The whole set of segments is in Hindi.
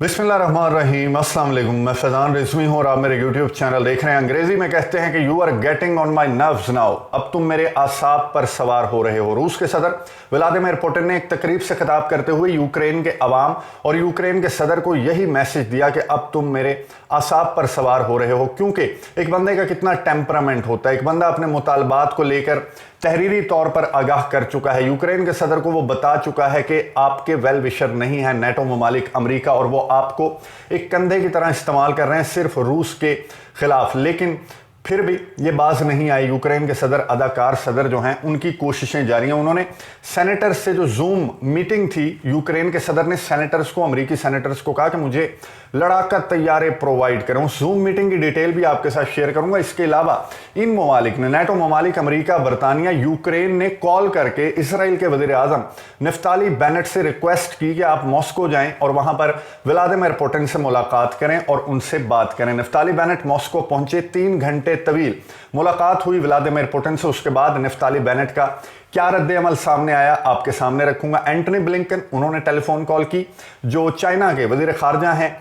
बिस्मिल्लाहिर्रहमानिर्रहीम, अस्सलाम वालेकुम। मैं फैज़ान रिजवी हूँ और आप मेरे यूट्यूब चैनल देख रहे हैं। अंग्रेजी में कहते हैं कि you are getting on my nerves now, अब तुम मेरे आसाब पर सवार हो रहे हो। रूस के सदर व्लादिमीर पुतिन ने एक तकरीब से खिताब करते हुए यूक्रेन के अवाम और यूक्रेन के सदर को यही मैसेज दिया कि अब तुम मेरे आसाब पर सवार हो रहे हो। क्योंकि एक बंदे का कितना टेम्परामेंट होता है, एक बंदा अपने मुतालबात को लेकर तहरीरी तौर पर आगाह कर चुका है। यूक्रेन के सदर को वो बता चुका है कि आपके वेल विशर नहीं है नेटो ममालिक अमेरिका, और वो आपको एक कंधे की तरह इस्तेमाल कर रहे हैं सिर्फ रूस के खिलाफ। लेकिन फिर भी ये बाज नहीं आई। यूक्रेन के सदर, अदाकार सदर जो हैं, उनकी कोशिशें जारी हैं। उन्होंने सेनेटर्स से जो जूम मीटिंग थी, यूक्रेन के सदर ने सेनेटर्स को, अमेरिकी सेनेटर्स को कहा कि मुझे लड़ाका तैयारे प्रोवाइड करें। उस जूम मीटिंग की डिटेल भी आपके साथ शेयर करूंगा। इसके अलावा इन ममालिक ने, नेटो ममालिक अमेरिका, बरतानिया, यूक्रेन ने कॉल करके इसराइल के वजीर आजम नफ्ताली बेनेट से रिक्वेस्ट की कि आप मॉस्को जाएं और वहां पर व्लादिमीर पुतिन से मुलाकात करें और उनसे बात करें। नफ्ताली बेनेट मॉस्को पहुंचे, 3 घंटे तवील मुलाकात हुई व्लादिमीर पुतिन से। उसके बाद नफ्ताली बेनेट का क्या रद्द-ए-अमल सामने आया आपके सामने रखूंगा। एंटनी ब्लिंकन, उन्होंने टेलीफोन कॉल की। जो चाइना के वजीर खारजा हैं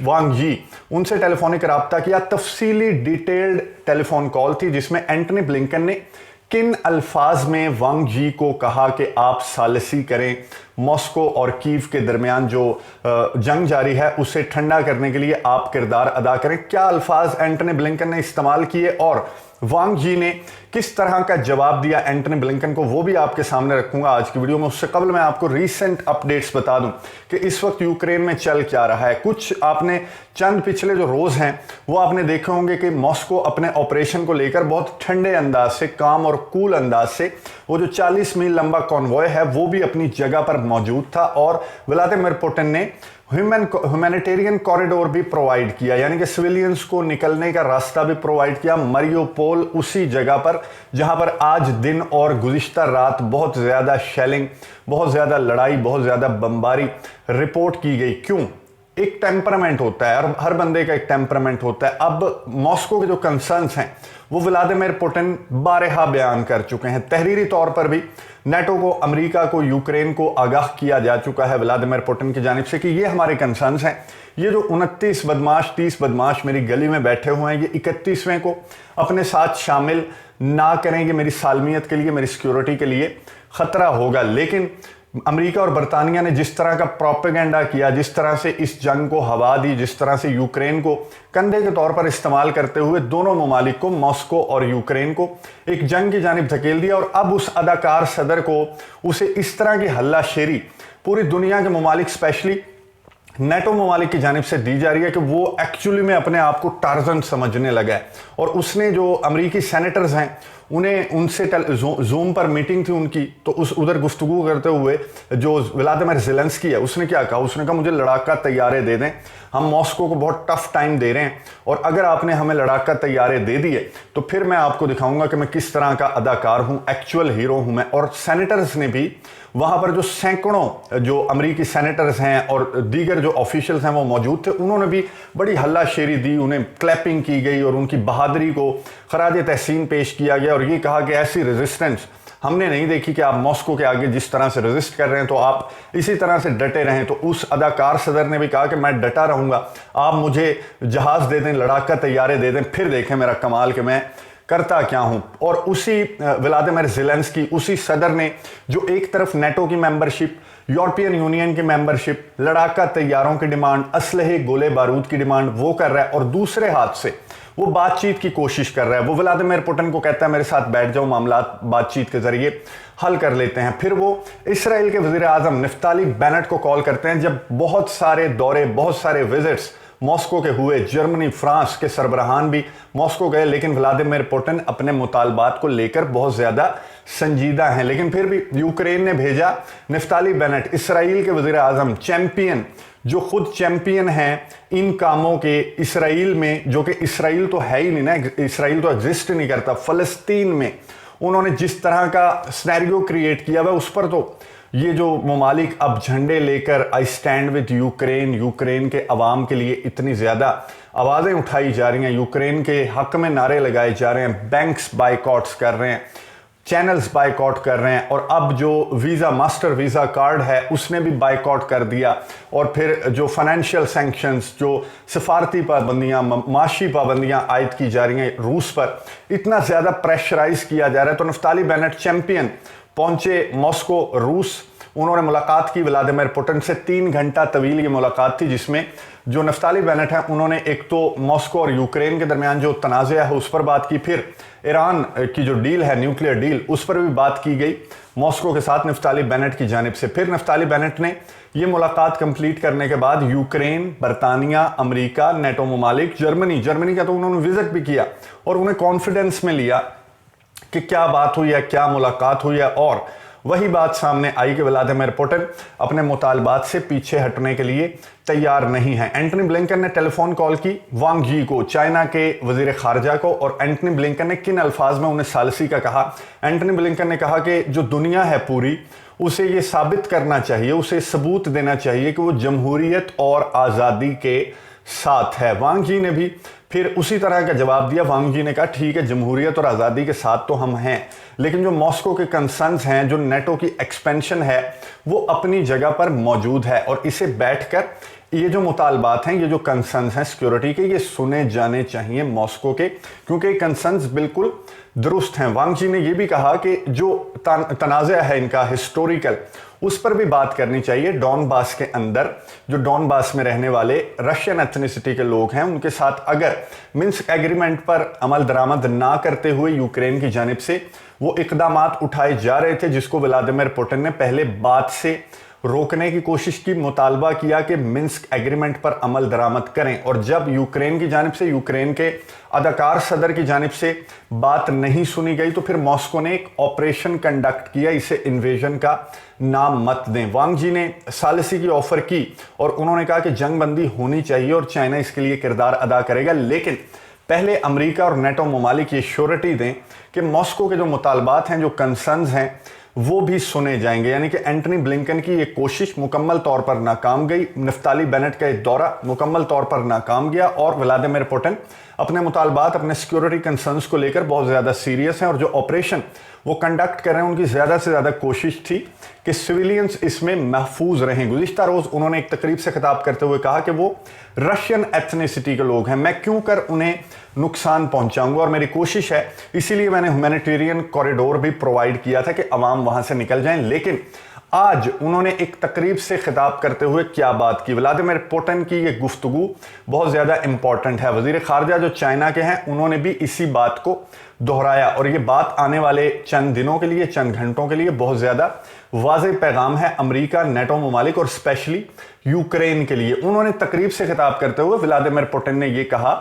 वांग यी, उनसे टेलीफोनिक रब्ता किया। तफसीली डिटेल्ड टेलीफोन कॉल थी जिसमें एंटनी ब्लिंकन ने किन अल्फाज में वांग यी को कहा कि आप सालिसी करें, मॉस्को और कीव के दरमियान जो जंग जारी है उसे ठंडा करने के लिए आप किरदार अदा करें। क्या अल्फाज एंटनी ब्लिंकन ने इस्तेमाल किए और वांग यी ने किस तरह का जवाब दिया एंटनी ब्लिंकन को, वो भी आपके सामने रखूंगा आज की वीडियो में। उससे कबल मैं आपको रीसेंट अपडेट्स बता दूं कि इस वक्त यूक्रेन में चल क्या रहा है। कुछ आपने चंद पिछले जो रोज हैं वो आपने देखे होंगे कि मॉस्को अपने ऑपरेशन को लेकर बहुत ठंडे अंदाज से, काम और कूल अंदाज से, वो जो 40 मील लंबा कॉन्वॉय है वो भी अपनी जगह पर मौजूद था और व्लादिमीर पुतिन ने ह्यूमैनिटेरियन कॉरिडोर भी प्रोवाइड किया, यानी कि सिविलियंस को निकलने का रास्ता भी प्रोवाइड किया। मारियोपोल उसी जगह पर जहां पर आज दिन और गुज़िश्ता रात बहुत ज़्यादा शेलिंग, बहुत ज़्यादा लड़ाई, बहुत ज़्यादा बमबारी रिपोर्ट की गई। क्यों? एक टेम्परामेंट होता है और हर बंदे का एक टेम्परामेंट होता है। अब मॉस्को के जो कंसर्न्स हैं वो व्लादिमीर पुतिन बारहा बयान कर चुके हैं। तहरीरी तौर पर भी नेटो को, अमेरिका को, यूक्रेन को आगाह किया जा चुका है व्लादिमीर पुतिन की जानिब से कि ये हमारे कंसर्न्स हैं। ये जो 29 बदमाश, 30 बदमाश मेरी गली में बैठे हुए हैं, ये 31वें को अपने साथ शामिल ना करेंगे। मेरी सालमियत के लिए, मेरी सिक्योरिटी के लिए खतरा होगा। लेकिन अमेरिका और बरतानिया ने जिस तरह का प्रोपेगेंडा किया, जिस तरह से इस जंग को हवा दी, जिस तरह से यूक्रेन को कंधे के तौर पर इस्तेमाल करते हुए दोनों ममालिक को, मॉस्को और यूक्रेन को, एक जंग की जानिब धकेल दिया। और अब उस अदाकार सदर को, उसे इस तरह की हल्लाशेरी पूरी दुनिया के ममालिक, स्पेशली नेटो ममालिक की जानिब से दी जा रही है कि वो एक्चुअली में अपने आप को टार्जन समझने लगा है। और उसने जो अमेरिकी सेनेटर्स हैं उन्हें, उनसे जूम पर मीटिंग थी उनकी, तो उस उधर गुफ्तगू करते हुए जो व्लादिमीर ज़ेलेंस्की है उसने क्या कहा? उसने कहा मुझे लड़ाका तैयारे दे दें, हम मॉस्को को बहुत टफ टाइम दे रहे हैं और अगर आपने हमें लड़ाका तैयारे दे दिए तो फिर मैं आपको दिखाऊंगा कि मैं किस तरह का अदाकार हूं, एक्चुअल हीरो हूं मैं। और सेनेटर्स ने भी वहां पर, जो सैकड़ों जो अमेरिकी सेनेटर्स हैं और दीगर जो ऑफिशियल्स हैं वो मौजूद थे, उन्होंने भी बड़ी हल्लाशेरी दी, उन्हें क्लैपिंग की गई और उनकी बहादुरी को खराज तहसीन पेश किया गया। और ये कहा कि ऐसी रेजिस्टेंस हमने नहीं देखी कि आप मॉस्को के आगे जिस तरह से रेजिस्ट कर रहे हैं तो आप इसी तरह से डटे रहें। तो उस अदाकार सदर ने भी कहा कि मैं डटा रहूंगा, आप मुझे जहाज दे दें, लड़ाका तैयारे दे दें, फिर देखें मेरा कमाल कि मैं करता क्या हूं। और उसी व्लादिमीर ज़ेलेंस्की, उसी सदर ने, जो एक तरफ नेटो की मेंबरशिप, यूरोपियन यूनियन की मेंबरशिप, लड़ाका तैयारों की डिमांड, असलहे, गोले बारूद की डिमांड वो कर रहा है, और दूसरे हाथ से वो बातचीत की कोशिश कर रहा है। वो व्लादिमीर पुतिन को कहता है मेरे साथ बैठ जाओ, मामला बातचीत के जरिए हल कर लेते हैं। फिर वो इसराइल के वजीर आजम नफ्ताली बेनेट को कॉल करते हैं। जब बहुत सारे दौरे, बहुत सारे विजिट्स मॉस्को के हुए, जर्मनी, फ्रांस के सरबराहान भी मॉस्को गए, लेकिन व्लादिमीर पुतिन अपने मुतालबात को लेकर बहुत ज़्यादा संजीदा हैं। लेकिन फिर भी यूक्रेन ने भेजा नफ्ताली बेनेट, इसराइल के वजीर आजम, चैंपियन, जो खुद चैंपियन हैं इन कामों के इसराइल में, जो कि इसराइल तो है ही नहीं ना, इसराइल तो एग्जिस्ट नहीं करता। फ़लस्तीन में उन्होंने जिस तरह का स्नैरियो क्रिएट किया हुआ, उस पर तो ये जो ममालिक अब झंडे लेकर I stand with Ukraine, Ukraine के अवाम के लिए इतनी ज़्यादा आवाज़ें उठाई जा रही हैं, यूक्रेन के हक में नारे लगाए जा रहे हैं, बैंक्स बाइकआउट्स कर रहे हैं, चैनल्स बायकॉट कर रहे हैं, और अब जो वीज़ा मास्टर वीज़ा कार्ड है उसने भी बायकॉट कर दिया, और फिर जो फाइनेंशियल सैंक्शंस, जो सफारती पाबंदियाँ, माशी पाबंदियाँ आयद की जा रही हैं रूस पर, इतना ज़्यादा प्रेशराइज किया जा रहा है। तो नफ्ताली बेनेट चैंपियन पहुंचे मॉस्को रूस, उन्होंने मुलाकात की व्लादिमीर पुतिन से। 3 घंटा तवील ये मुलाकात थी, जिसमें जो नफ्ताली बेनेट है उन्होंने एक तो मॉस्को और यूक्रेन के दरमियान जो तनाज़ा है उस पर बात की, फिर ईरान की जो डील है, न्यूक्लियर डील, उस पर भी बात की गई मॉस्को के साथ नफ्ताली बेनेट की जानिब से। फिर नफ्ताली बेनेट ने ये मुलाकात कंप्लीट करने के बाद यूक्रेन, बरतानिया, अमेरिका, नेटो ममालिक, जर्मनी का तो उन्होंने विजिट भी किया, और उन्हें कॉन्फिडेंस में लिया कि क्या बात हुई है, क्या मुलाकात हुई है। और वही बात सामने आई कि व्लादिमीर पुतिन अपने मुतालबात से पीछे हटने के लिए तैयार नहीं है। एंटनी ब्लिंकन ने टेलीफोन कॉल की वांग यी को, चाइना के वजीर खारजा को, और एंटनी ब्लिंकन ने किन अल्फाज में उन्हें सालसी का कहा। एंटनी ब्लिंकन ने कहा कि जो दुनिया है पूरी, उसे ये साबित करना चाहिए, उसे सबूत देना चाहिए कि वो जमहूरियत और आज़ादी के साथ है। वांग यी ने भी फिर उसी तरह का जवाब दिया। वांग यी ने कहा ठीक है, जमहूरियत और आज़ादी के साथ तो हम हैं, लेकिन जो मॉस्को के कंसर्न्स हैं, जो नेटो की एक्सपेंशन है, वो अपनी जगह पर मौजूद है, और इसे बैठकर ये जो मुतालबात हैं, ये जो कंसर्न्स हैं सिक्योरिटी के, ये सुने जाने चाहिए मॉस्को के, क्योंकि कंसर्न्स बिल्कुल दुरुस्त हैं। वांग यी ने यह भी कहा कि जो तनाज़ा है इनका हिस्टोरिकल, उस पर भी बात करनी चाहिए। डॉनबास के अंदर जो डॉनबास में रहने वाले रशियन एथनिसिटी के लोग हैं, उनके साथ अगर मिन्स्क एग्रीमेंट पर अमल दरामद ना करते हुए यूक्रेन की जानिब से वो इकदामात उठाए जा रहे थे, जिसको व्लादिमीर पुतिन ने पहले बात से रोकने की कोशिश की, मुतालबा किया कि मिन्स्क एग्रीमेंट पर अमल दरामद करें, और जब यूक्रेन की जानिब से, यूक्रेन के अदाकार सदर की जानिब से बात नहीं सुनी गई, तो फिर मॉस्को ने एक ऑपरेशन कंडक्ट किया। इसे इन्वेजन का नाम मत दें। वांग यी ने सालिसी की ऑफर की, और उन्होंने कहा कि जंगबंदी होनी चाहिए और चाइना इसके लिए किरदार अदा करेगा, लेकिन पहले अमेरिका और नेटो ममालिक ये श्योरिटी दें कि मॉस्को के जो मुतालबात हैं, जो कंसर्न्स हैं, वो भी सुने जाएंगे। यानी कि एंटनी ब्लिंकन की ये कोशिश मुकम्मल तौर पर नाकाम गई, नफ्ताली बेनेट का एक दौरा मुकम्मल तौर पर नाकाम गया, और व्लादिमीर पुतिन अपने मुतालबात, अपने सिक्योरिटी कंसर्न्स को लेकर बहुत ज़्यादा सीरियस हैं, और जो ऑपरेशन वो कंडक्ट कर रहे हैं, उनकी ज़्यादा से ज़्यादा कोशिश थी कि सिविलियंस इसमें महफूज रहें। गुज़िश्ता रोज़ उन्होंने एक तकरीब से खिताब करते हुए कहा कि वो रशियन एथनिसिटी के लोग हैं, मैं क्यों कर उन्हें नुकसान पहुंचाऊंगा, और मेरी कोशिश है, इसीलिए मैंने ह्यूमैनिटेरियन कॉरिडोर भी प्रोवाइड किया था कि अवाम वहां से निकल जाएं। लेकिन आज उन्होंने एक तकरीब से खिताब करते हुए क्या बात की। व्लादिमीर पुतिन की ये गुफ्तगू बहुत ज़्यादा इंपॉर्टेंट है। वजीर खारजा जो चाइना के हैं, उन्होंने भी इसी बात को दोहराया, और ये बात आने वाले चंद दिनों के लिए, चंद घंटों के लिए बहुत ज़्यादा वाज़ेह पैगाम है अमेरिका, नेटो ममालिक और स्पेशली यूक्रेन के लिए। उन्होंने तकरीब से खिताब करते हुए व्लादिमीर पुतिन ने यह कहा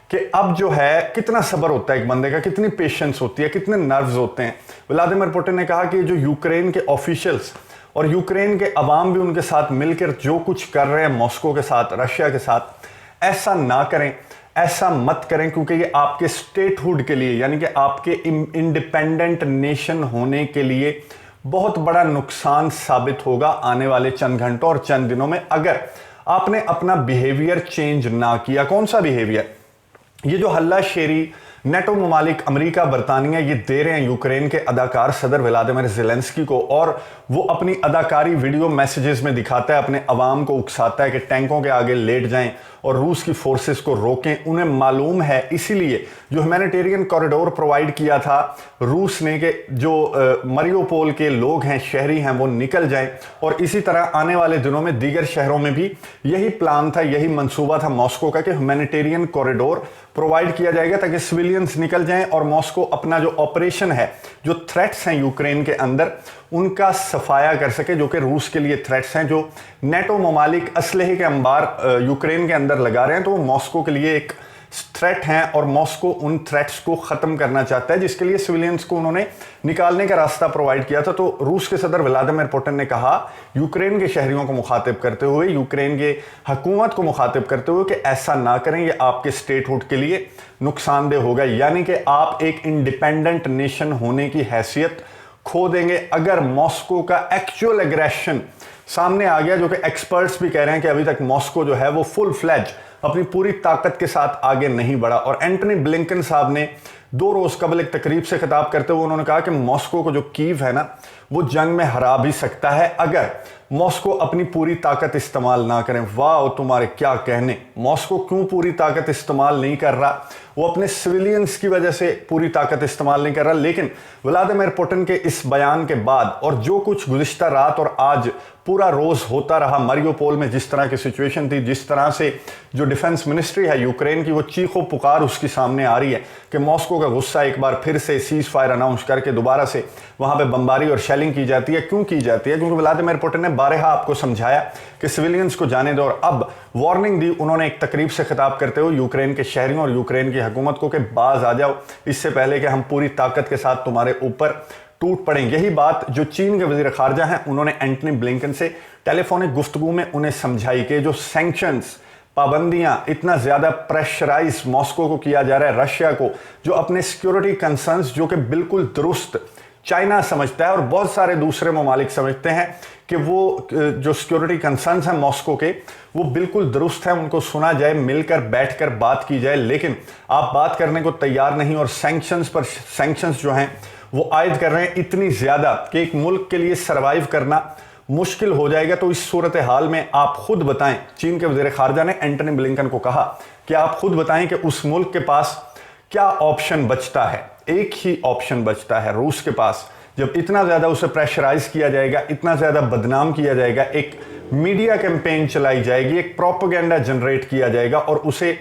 कि अब जो है, कितना सब्र होता है एक बंदे का, कितनी पेशेंस होती है, कितने नर्व्स होते हैं। व्लादिमीर पुतिन ने कहा कि जो यूक्रेन के ऑफिशियल्स और यूक्रेन के अवाम भी उनके साथ मिलकर जो कुछ कर रहे हैं मॉस्को के साथ, रशिया के साथ, ऐसा ना करें, ऐसा मत करें, क्योंकि ये आपके स्टेटहुड के लिए, यानी कि आपके इंडिपेंडेंट नेशन होने के लिए बहुत बड़ा नुकसान साबित होगा आने वाले चंद घंटों और चंद दिनों में, अगर आपने अपना बिहेवियर चेंज ना किया। कौन सा बिहेवियर? ये जो हल्ला शेरी नेटो ममालिक अमेरिका, बरतानिया ये दे रहे हैं यूक्रेन के अदाकार सदर व्लादिमीर ज़ेलेंस्की को, और वो अपनी अदाकारी वीडियो मैसेजेस में दिखाता है, अपने अवाम को उकसाता है कि टैंकों के आगे लेट जाएं और रूस की फोर्सेस को रोकें। उन्हें मालूम है, इसीलिए जो ह्यूमैनिटेरियन कॉरिडोर प्रोवाइड किया था रूस ने, कि जो मरियोपोल के लोग हैं, शहरी हैं, वो निकल जाएं, और इसी तरह आने वाले दिनों में दीगर शहरों में भी यही प्लान था, यही मंसूबा था मॉस्को का कि ह्यूमैनिटेरियन कॉरिडोर प्रोवाइड किया जाएगा ताकि सिविलियंस निकल जाएं, और मॉस्को अपना जो ऑपरेशन है, जो थ्रेट्स हैं यूक्रेन के अंदर, उनका सफाया कर सके, जो कि रूस के लिए थ्रेट्स हैं। जो नेटो ममालिक असलहे के अंबार यूक्रेन के अंदर लगा रहे हैं, तो वो मॉस्को के लिए एक थ्रेट हैं, और मॉस्को उन थ्रेट्स को ख़त्म करना चाहता है, जिसके लिए सिविलियंस को उन्होंने निकालने का रास्ता प्रोवाइड किया था। तो रूस के सदर व्लादिमीर पुतिन ने कहा, यूक्रेन के शहरियों को मुखातिब करते हुए, यूक्रेन के हुकूमत को मुखातिब करते हुए, कि ऐसा ना करें, ये आपके स्टेटहुड के लिए नुकसानदेह होगा, यानी कि आप एक इंडिपेंडेंट नेशन होने की हैसियत खो देंगे अगर मॉस्को का एक्चुअल एग्रेशन सामने आ गया, जो कि एक्सपर्ट्स भी कह रहे हैं कि अभी तक मॉस्को जो है वो फुल फ्लैज अपनी पूरी ताकत के साथ आगे नहीं बढ़ा। और एंटनी ब्लिंकन साहब ने 2 रोज कबल एक तकरीब से खिताब करते हुए उन्होंने कहा कि मॉस्को को जो कीव है ना, वो जंग में हरा भी सकता है अगर मॉस्को अपनी पूरी ताकत इस्तेमाल ना करें। वाह, तुम्हारे क्या कहने। मॉस्को क्यों पूरी ताकत इस्तेमाल नहीं कर रहा? वो अपने सिविलियंस की वजह से पूरी ताकत इस्तेमाल नहीं कर रहा। लेकिन व्लादिमीर पुतिन के इस बयान के बाद और जो कुछ गुज़िश्ता रात और आज पूरा रोज होता रहा, मारियोपोल में जिस तरह की सिचुएशन थी, जिस तरह से जो डिफेंस मिनिस्ट्री है यूक्रेन की, वो चीखो पुकार उसकी सामने आ रही है कि मॉस्को का गुस्सा एक बार फिर से सीज फायर अनाउंस करके दोबारा से वहां पे बमबारी और शेलिंग की जाती है। क्यों की जाती है? क्योंकि व्लादिमीर पुतिन ने बारहा आपको समझाया कि सिविलियंस को जाने दो, और अब वार्निंग दी उन्होंने एक तकरीब से खिताब करते हुए यूक्रेन के शहरियों और यूक्रेन की हुकूमत को कि बाज आ जाओ, इससे पहले कि हम पूरी ताकत के साथ तुम्हारे ऊपर टूट पड़े। यही बात जो चीन के वजीर खारजा हैं उन्होंने एंटनी ब्लिंकन से टेलीफोनिक गुफ्तगू में उन्हें समझाई कि जो सैंक्शंस, पाबंदियां, इतना ज्यादा प्रेशराइज मॉस्को को किया जा रहा है, रशिया को, जो अपने सिक्योरिटी कंसर्न्स जो कि बिल्कुल दुरुस्त चाइना समझता है और बहुत सारे दूसरे ममालिक समझते हैं कि वो जो सिक्योरिटी कंसर्न्स हैं मॉस्को के, वो बिल्कुल दुरुस्त है, उनको सुना जाए, मिलकर बैठकर बात की जाए। लेकिन आप बात करने को तैयार नहीं और सैंक्शंस पर सैंक्शंस जो हैं वो आयद कर रहे हैं इतनी ज्यादा कि एक मुल्क के लिए सर्वाइव करना मुश्किल हो जाएगा। तो इस सूरत हाल में आप खुद बताएं, चीन के वजीर खारजा ने एंटनी ब्लिंकन को कहा कि आप खुद बताएं कि उस मुल्क के पास क्या ऑप्शन बचता है। एक ही ऑप्शन बचता है रूस के पास। जब इतना ज्यादा उसे प्रेशराइज किया जाएगा, इतना ज्यादा बदनाम किया जाएगा, एक मीडिया कैंपेन चलाई जाएगी, एक प्रोपेगेंडा जनरेट किया जाएगा और उसे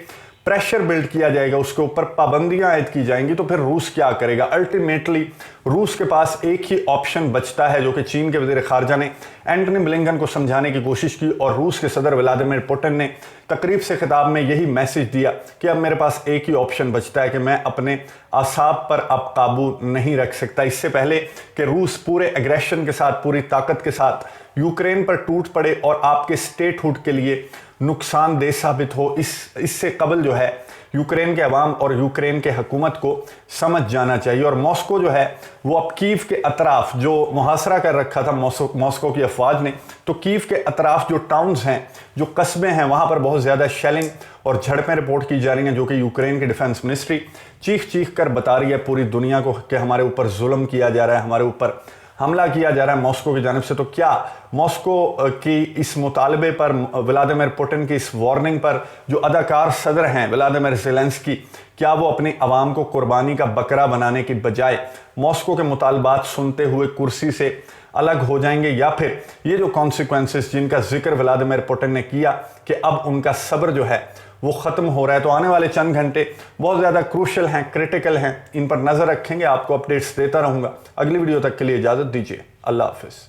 प्रेशर बिल्ड किया जाएगा, उसके ऊपर पाबंदियां आयद की जाएंगी, तो फिर रूस क्या करेगा? अल्टीमेटली रूस के पास एक ही ऑप्शन बचता है, जो कि चीन के वजीर खारजा ने एंटनी ब्लिंकन को समझाने की कोशिश की और रूस के सदर व्लादिमीर पुतिन ने तकरीब से खिताब में यही मैसेज दिया कि अब मेरे पास एक ही ऑप्शन बचता है कि मैं अपने आसाब पर अब काबू नहीं रख सकता। इससे पहले कि रूस पूरे एग्रेशन के साथ, पूरी ताकत के साथ यूक्रेन पर टूट पड़े और आपके स्टेटहुड के लिए नुकसानदेह साबित हो, इससे कबल जो है यूक्रेन के अवाम और यूक्रेन के हुकूमत को समझ जाना चाहिए। और मॉस्को जो है वो अब कीव के अतराफ जो मुहासरा कर रखा था मॉस्को की अफवाज ने, तो कीव के अतराफ जो टाउन्स हैं, जो कस्बे हैं, वहाँ पर बहुत ज़्यादा शेलिंग और झड़पें रिपोर्ट की जा रही हैं, जो कि यूक्रेन की डिफेंस मिनिस्ट्री चीख चीख कर बता रही है पूरी दुनिया को कि हमारे ऊपर जुल्म किया जा रहा है, हमारे ऊपर हमला किया जा रहा है मॉस्को की जानिब से। तो क्या मॉस्को की इस मुतालबे पर, व्लादिमीर पुतिन की इस वार्निंग पर जो अदाकार सदर हैं व्लादिमीर ज़ेलेंस्की, क्या वो अपनी आवाम को कुर्बानी का बकरा बनाने की बजाय मॉस्को के मुतालबात सुनते हुए कुर्सी से अलग हो जाएंगे, या फिर ये जो कॉन्सिक्वेंसेस जिनका जिक्र व्लादिमीर पुतिन ने किया कि अब उनका सब्र जो है वो ख़त्म हो रहा है? तो आने वाले चंद घंटे बहुत ज़्यादा क्रूशल हैं, क्रिटिकल हैं, इन पर नज़र रखेंगे, आपको अपडेट्स देता रहूँगा। अगली वीडियो तक के लिए इजाज़त दीजिए। अल्लाह हाफिज़।